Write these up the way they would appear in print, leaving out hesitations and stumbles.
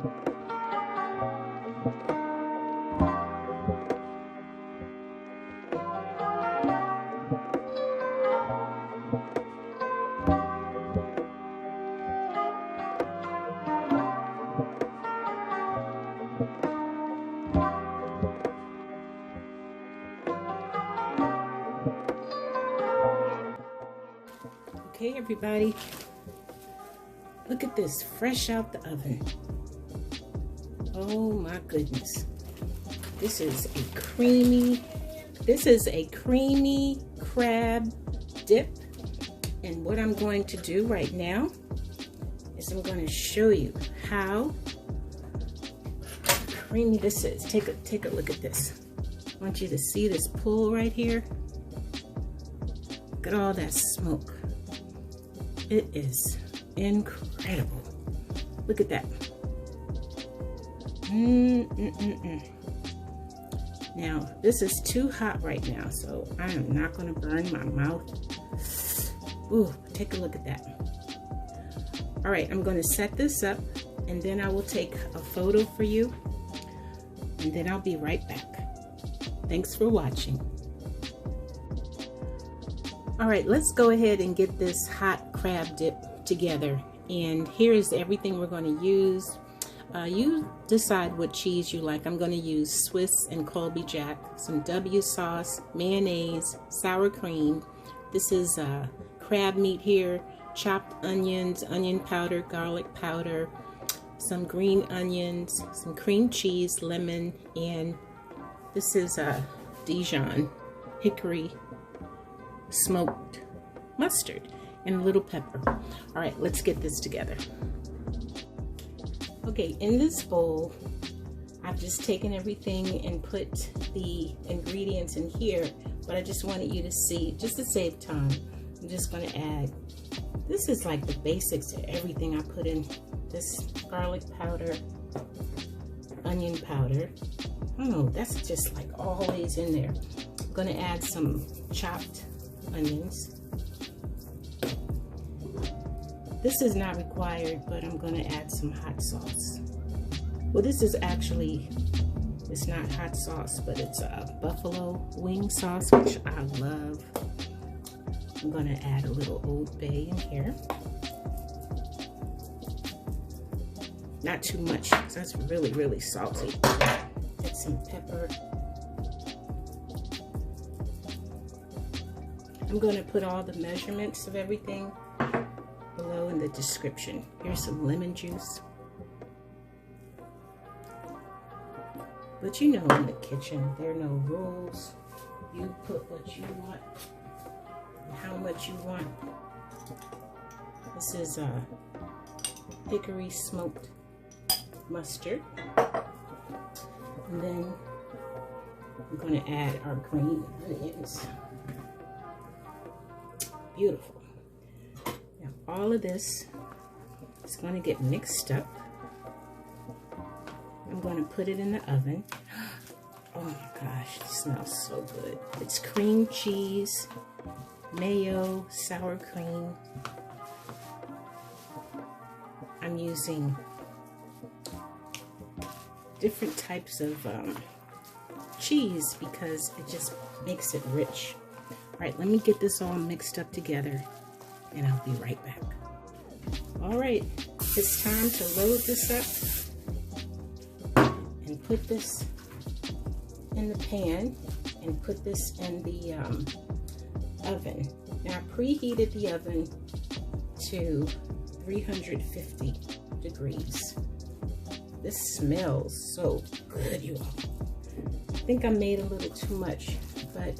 Okay, everybody, look at this, fresh out the oven. Oh my goodness. This is a creamy crab dip. And what I'm going to do right now is I'm going to show you how creamy this is. Take a look at this. I want you to see this pool right here. Look at all that smoke. It is incredible. Look at that. Now, this is too hot right now, so I am not going to burn my mouth. Ooh, take a look at that. All right, I'm going to set this up, and then I will take a photo for you, and then I'll be right back. Thanks for watching. All right, let's go ahead and get this hot crab dip together. And here is everything we're going to use. You decide what cheese you like. I'm going to use Swiss and Colby Jack, some W sauce, mayonnaise, sour cream. This is crab meat here, chopped onions, onion powder, garlic powder, some green onions, some cream cheese, lemon, and this is Dijon hickory smoked mustard and a little pepper. All right, let's get this together. Okay, in this bowl, I've just taken everything and put the ingredients in here, but I just wanted you to see, just to save time, I'm just going to add, this is like the basics to everything I put in. This garlic powder, onion powder, I don't know, that's just like always in there. I'm going to add some chopped onions. This is not required, but I'm going to add some hot sauce. Well, this is actually, it's not hot sauce, but it's a buffalo wing sauce, which I love. I'm going to add a little Old Bay in here. Not too much, because that's really, really salty. Add some pepper. I'm going to put all the measurements of everything below in the description. Here's some lemon juice. But you know, in the kitchen, there are no rules. You put what you want and how much you want. This is hickory smoked mustard. And then I'm going to add our green onions. Beautiful. Now all of this is going to get mixed up. I'm going to put it in the oven. Oh my gosh, it smells so good. It's cream cheese, mayo, sour cream. I'm using different types of cheese because it just makes it rich. All right, let me get this all mixed up together and I'll be right back. All right, it's time to load this up and put this in the pan and put this in the oven. Now I preheated the oven to 350 degrees. This smells so good, you all. I think I made a little too much, but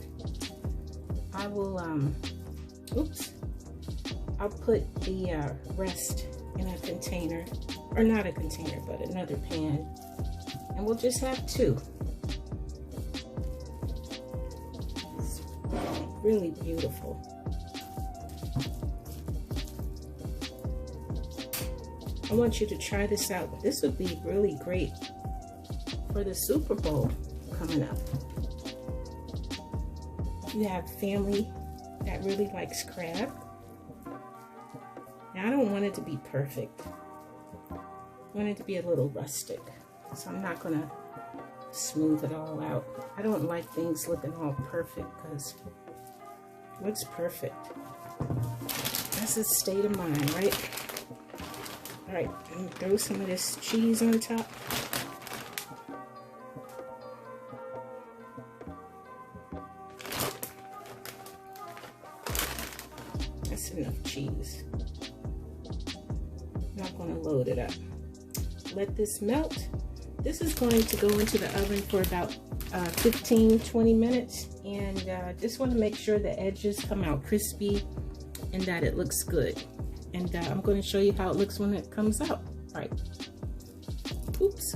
I will, I'll put the rest in a container, or not a container, but another pan, and we'll just have two. It's really beautiful. I want you to try this out. This would be really great for the Super Bowl coming up. You have family that really likes crab. Now, I don't want it to be perfect. I want it to be a little rustic. So I'm not gonna smooth it all out. I don't like things looking all perfect because it looks perfect. That's a state of mind, right? All right, I'm gonna throw some of this cheese on top. That's enough cheese. I'm not gonna load it up. Let this melt. This is going to go into the oven for about 15-20 minutes, and just want to make sure the edges come out crispy and that it looks good. And I'm going to show you how it looks when it comes out. All right. Oops.